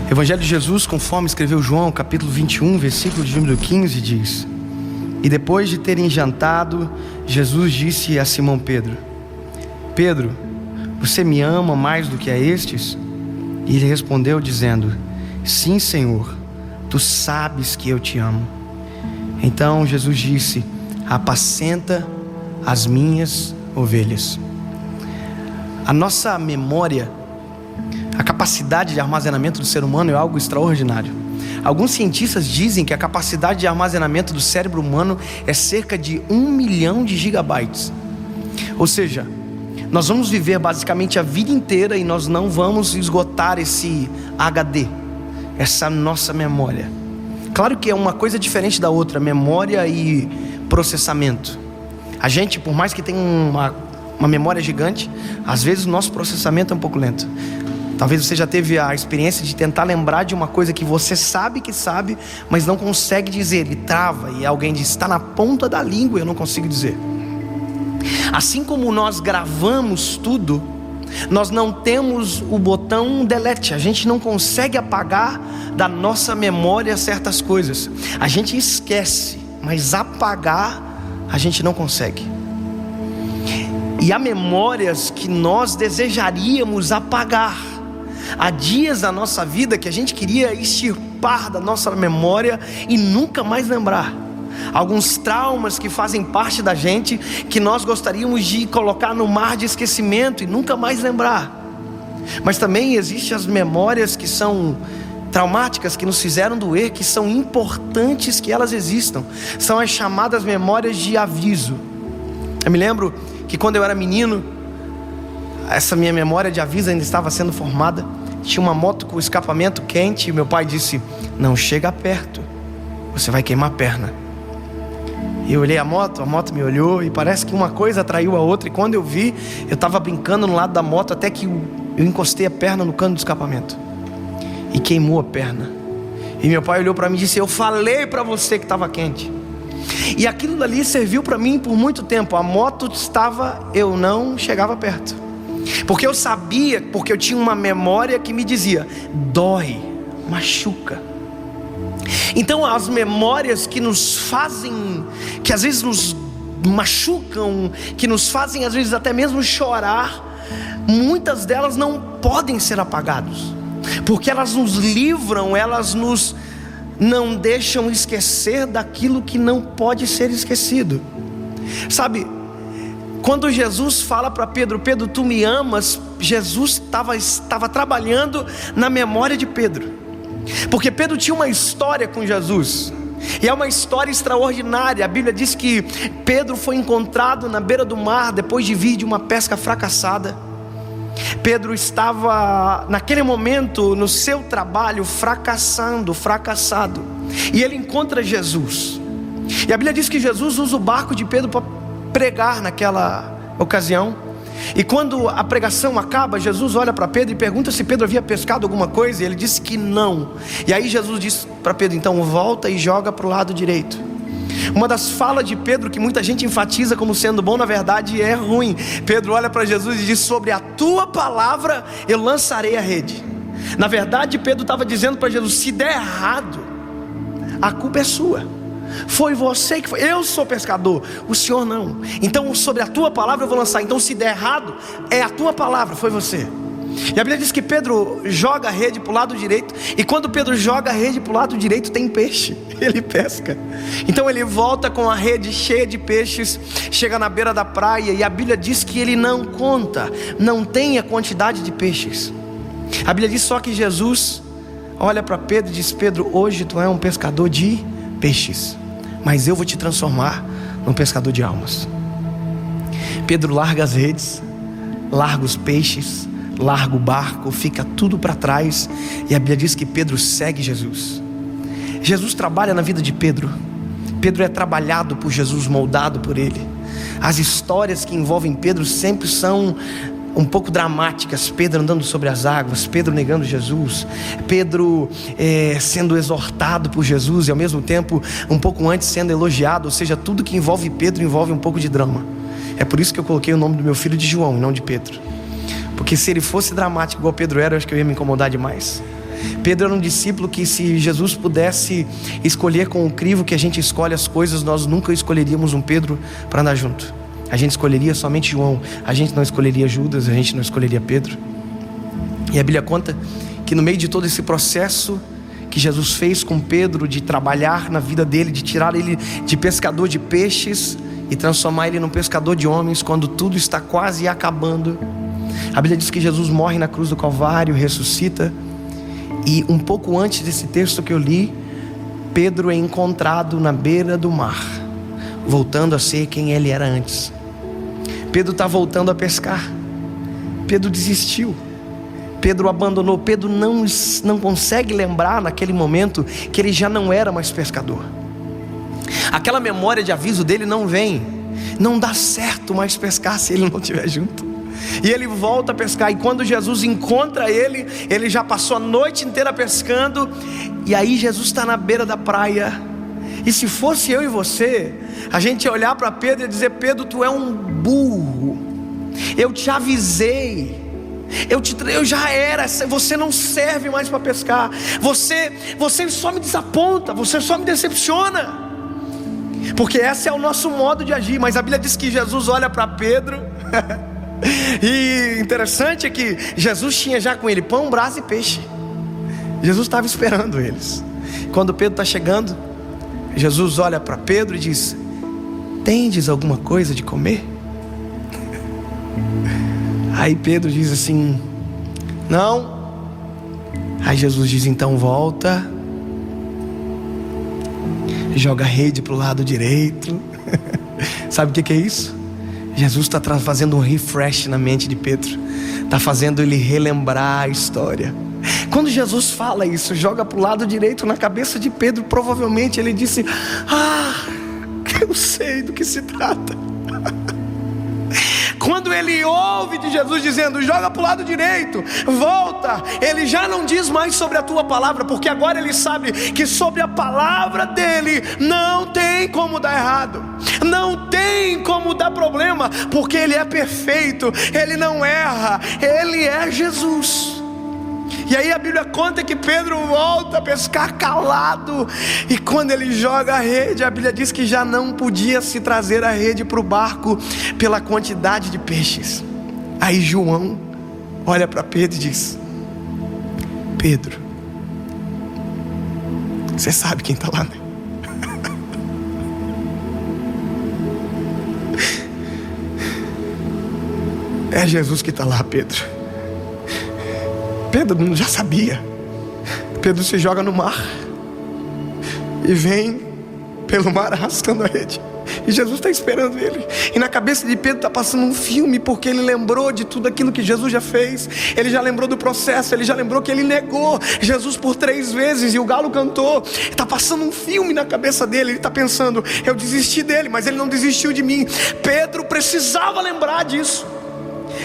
Evangelho de Jesus, conforme escreveu João, capítulo 21, versículo de número 15, diz: E depois de terem jantado, Jesus disse a Simão Pedro: Pedro, você me ama mais do que a estes? E ele respondeu dizendo: Sim, Senhor, tu sabes que eu te amo. Então Jesus disse: Apacenta as minhas ovelhas. A nossa memória, a capacidade de armazenamento do ser humano é algo extraordinário. Alguns cientistas dizem que a capacidade de armazenamento do cérebro humano é cerca de 1 milhão de gigabytes. Ou seja, nós vamos viver basicamente a vida inteira e nós não vamos esgotar esse HD, essa nossa memória. Claro que é uma coisa diferente da outra, memória e processamento. A gente, por mais que tenha uma memória gigante, às vezes o nosso processamento é um pouco lento. Talvez você já teve a experiência de tentar lembrar de uma coisa que você sabe que sabe, mas não consegue dizer, ele trava, e alguém diz: está na ponta da língua e eu não consigo dizer. Assim como nós gravamos tudo, nós não temos o botão delete. A gente não consegue apagar da nossa memória certas coisas. A gente esquece, mas apagar a gente não consegue. E há memórias que nós desejaríamos apagar. Há dias da nossa vida que a gente queria extirpar da nossa memória e nunca mais lembrar. Alguns traumas que fazem parte da gente, que nós gostaríamos de colocar no mar de esquecimento e nunca mais lembrar. Mas também existem as memórias que são traumáticas, que nos fizeram doer, que são importantes que elas existam. São as chamadas memórias de aviso. Eu me lembro que quando eu era menino, essa minha memória de aviso ainda estava sendo formada. Tinha uma moto com escapamento quente e meu pai disse: não chega perto, você vai queimar a perna. E eu olhei a moto me olhou, e parece que uma coisa atraiu a outra. E quando eu vi, eu estava brincando no lado da moto, até que eu encostei a perna no cano do escapamento e queimou a perna. E meu pai olhou para mim e disse: eu falei para você que estava quente. E aquilo dali serviu para mim por muito tempo. A moto estava, eu não chegava perto, porque eu sabia, porque eu tinha uma memória que me dizia: dói, machuca. Então as memórias que nos fazem, que às vezes nos machucam, que nos fazem às vezes até mesmo chorar, muitas delas não podem ser apagadas, porque elas nos livram, elas nos não deixam esquecer daquilo que não pode ser esquecido. Sabe, quando Jesus fala para Pedro: Pedro, tu me amas, Jesus estava trabalhando na memória de Pedro, porque Pedro tinha uma história com Jesus, e é uma história extraordinária. A Bíblia diz que Pedro foi encontrado na beira do mar, depois de vir de uma pesca fracassada. Pedro estava naquele momento no seu trabalho fracassado, e ele encontra Jesus, e a Bíblia diz que Jesus usa o barco de Pedro para pregar naquela ocasião. E quando a pregação acaba, Jesus olha para Pedro e pergunta se Pedro havia pescado alguma coisa, e ele disse que não. E aí Jesus disse para Pedro: então volta e joga para o lado direito. Uma das falas de Pedro que muita gente enfatiza como sendo bom, na verdade é ruim. Pedro olha para Jesus e diz: sobre a tua palavra eu lançarei a rede. Na verdade, Pedro estava dizendo para Jesus: se der errado, a culpa é sua. Foi você que foi. Eu sou pescador, o senhor não. Então sobre a tua palavra eu vou lançar. Então se der errado, é a tua palavra, foi você. E a Bíblia diz que Pedro joga a rede para o lado direito, e quando Pedro joga a rede para o lado direito, tem peixe, ele pesca. Então ele volta com a rede cheia de peixes, chega na beira da praia, e a Bíblia diz que ele não conta, não tem a quantidade de peixes. A Bíblia diz só que Jesus olha para Pedro e diz: Pedro, hoje tu é um pescador de peixes, mas eu vou te transformar num pescador de almas. Pedro larga as redes, larga os peixes, larga o barco, fica tudo para trás, e a Bíblia diz que Pedro segue Jesus. Jesus trabalha na vida de Pedro. Pedro é trabalhado por Jesus, moldado por Ele. As histórias que envolvem Pedro sempre são um pouco dramáticas. Pedro andando sobre as águas, Pedro negando Jesus, Pedro sendo exortado por Jesus, e ao mesmo tempo um pouco antes sendo elogiado. Ou seja, tudo que envolve Pedro envolve um pouco de drama. É por isso que eu coloquei o nome do meu filho de João e não de Pedro, porque se ele fosse dramático igual Pedro era, eu acho que eu ia me incomodar demais. Pedro era um discípulo que, se Jesus pudesse escolher com o crivo que a gente escolhe as coisas, nós nunca escolheríamos um Pedro para andar junto. A gente escolheria somente João. A gente não escolheria Judas, a gente não escolheria Pedro. E a Bíblia conta que no meio de todo esse processo que Jesus fez com Pedro, de trabalhar na vida dele, de tirar ele de pescador de peixes e transformar ele num pescador de homens, quando tudo está quase acabando, a Bíblia diz que Jesus morre na cruz do Calvário, ressuscita. E um pouco antes desse texto que eu li, Pedro é encontrado na beira do mar, voltando a ser quem ele era antes. Pedro está voltando a pescar. Pedro desistiu. Pedro abandonou. Pedro não consegue lembrar naquele momento que ele já não era mais pescador. Aquela memória de aviso dele não vem. Não dá certo mais pescar se ele não estiver junto. E ele volta a pescar. E quando Jesus encontra ele, ele já passou a noite inteira pescando. E aí Jesus está na beira da praia. E se fosse eu e você, a gente ia olhar para Pedro e dizer: Pedro, tu é um burro. Eu te avisei. Eu já era. Você não serve mais para pescar. Você só me desaponta. Você só me decepciona. Porque esse é o nosso modo de agir. Mas a Bíblia diz que Jesus olha para Pedro. E interessante é que Jesus tinha já com ele pão, brasa e peixe. Jesus estava esperando eles. Quando Pedro está chegando, Jesus olha para Pedro e diz: tendes alguma coisa de comer? Aí Pedro diz assim: não. Aí Jesus diz: então volta, joga a rede para o lado direito. Sabe o que é isso? Jesus está fazendo um refresh na mente de Pedro. Está fazendo ele relembrar a história. Quando Jesus fala isso, joga para o lado direito, na cabeça de Pedro, provavelmente ele disse: eu sei do que se trata. Quando ele ouve de Jesus dizendo: joga para o lado direito, volta, ele já não diz mais sobre a tua palavra, porque agora ele sabe que sobre a palavra dele não tem como dar errado, não tem como dar problema, porque ele é perfeito, ele não erra, ele é Jesus. E aí a Bíblia conta que Pedro volta a pescar calado. E quando ele joga a rede, a Bíblia diz que já não podia se trazer a rede para o barco pela quantidade de peixes. Aí João olha para Pedro e diz: Pedro, você sabe quem está lá, né? É Jesus que está lá, Pedro. Pedro já sabia. Pedro se joga no mar e vem pelo mar arrastando a rede. E Jesus está esperando ele. E na cabeça de Pedro está passando um filme, porque ele lembrou de tudo aquilo que Jesus já fez. Ele já lembrou do processo. Ele já lembrou que ele negou Jesus por 3 vezes e o galo cantou. Está passando um filme na cabeça dele. Ele está pensando: eu desisti dele, mas ele não desistiu de mim. Pedro precisava lembrar disso.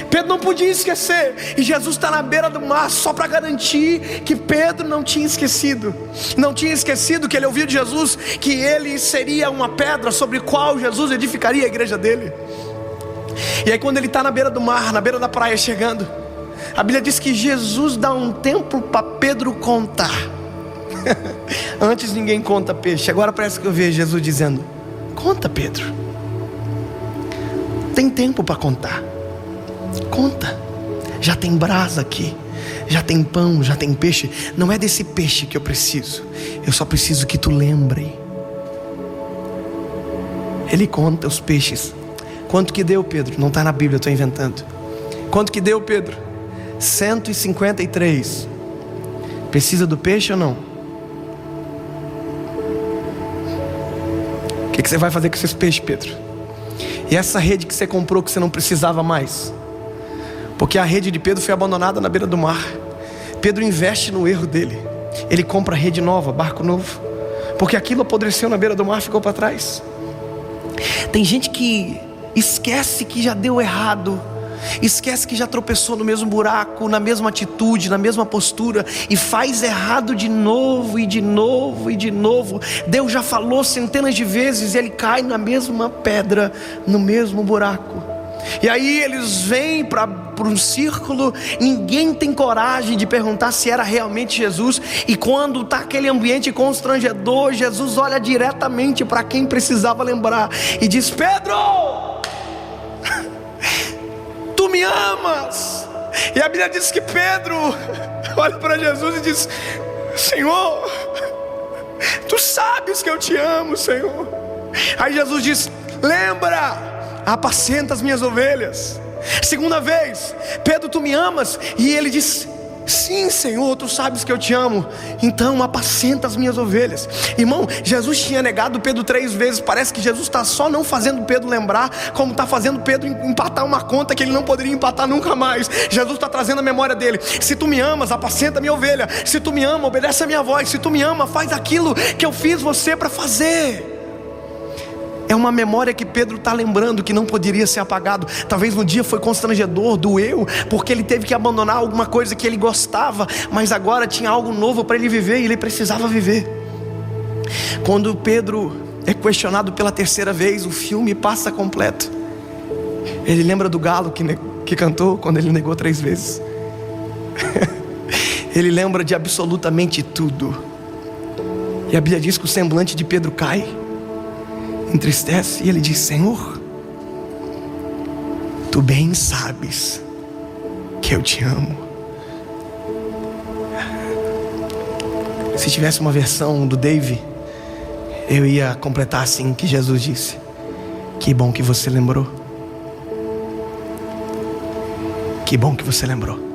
Pedro não podia esquecer. E Jesus está na beira do mar só para garantir que Pedro não tinha esquecido. Não tinha esquecido que ele ouviu de Jesus que ele seria uma pedra sobre qual Jesus edificaria a igreja dele. E aí quando ele está na beira do mar, na beira da praia chegando, a Bíblia diz que Jesus dá um tempo para Pedro contar. Antes ninguém conta peixe. Agora parece que eu vejo Jesus dizendo: conta, Pedro. Tem tempo para contar. Conta, já tem brasa aqui, já tem pão, já tem peixe. Não é desse peixe que eu preciso, eu só preciso que tu lembre. Ele conta os peixes. Quanto que deu, Pedro? Não está na Bíblia, eu estou inventando. Quanto que deu, Pedro? 153. Precisa do peixe ou não? O que você vai fazer com esses peixes, Pedro? E essa rede que você comprou que você não precisava mais? Porque a rede de Pedro foi abandonada na beira do mar. Pedro investe no erro dele. Ele compra rede nova, barco novo, porque aquilo apodreceu na beira do mar, ficou para trás. Tem gente que esquece que já deu errado, esquece que já tropeçou no mesmo buraco, na mesma atitude, na mesma postura, e faz errado de novo e de novo e de novo. Deus já falou centenas de vezes e ele cai na mesma pedra, no mesmo buraco. E aí eles vêm para um círculo, ninguém tem coragem de perguntar se era realmente Jesus. E quando está aquele ambiente constrangedor, Jesus olha diretamente para quem precisava lembrar e diz: Pedro, tu me amas? E a Bíblia diz que Pedro olha para Jesus e diz: Senhor, tu sabes que eu te amo, Senhor. Aí Jesus diz: lembra, apacenta as minhas ovelhas. Segunda vez: Pedro, tu me amas? E ele diz: sim, Senhor, tu sabes que eu te amo, então apacenta as minhas ovelhas. Irmão, Jesus tinha negado Pedro 3 vezes. Parece que Jesus está só não fazendo Pedro lembrar, como está fazendo Pedro empatar uma conta que ele não poderia empatar nunca mais. Jesus está trazendo a memória dele: se tu me amas, apacenta a minha ovelha. Se tu me ama, obedece a minha voz. Se tu me ama, faz aquilo que eu fiz você para fazer. É uma memória que Pedro está lembrando, que não poderia ser apagado. Talvez no dia foi constrangedor, doeu, porque ele teve que abandonar alguma coisa que ele gostava, mas agora tinha algo novo para ele viver e ele precisava viver. Quando Pedro é questionado pela 3ª vez, o filme passa completo. Ele lembra do galo que cantou quando ele negou 3 vezes. Ele lembra de absolutamente tudo. E a Bíblia diz que o semblante de Pedro cai, entristece, e ele diz: Senhor, tu bem sabes que eu te amo. Se tivesse uma versão do Dave, eu ia completar assim, que Jesus disse: que bom que você lembrou. Que bom que você lembrou.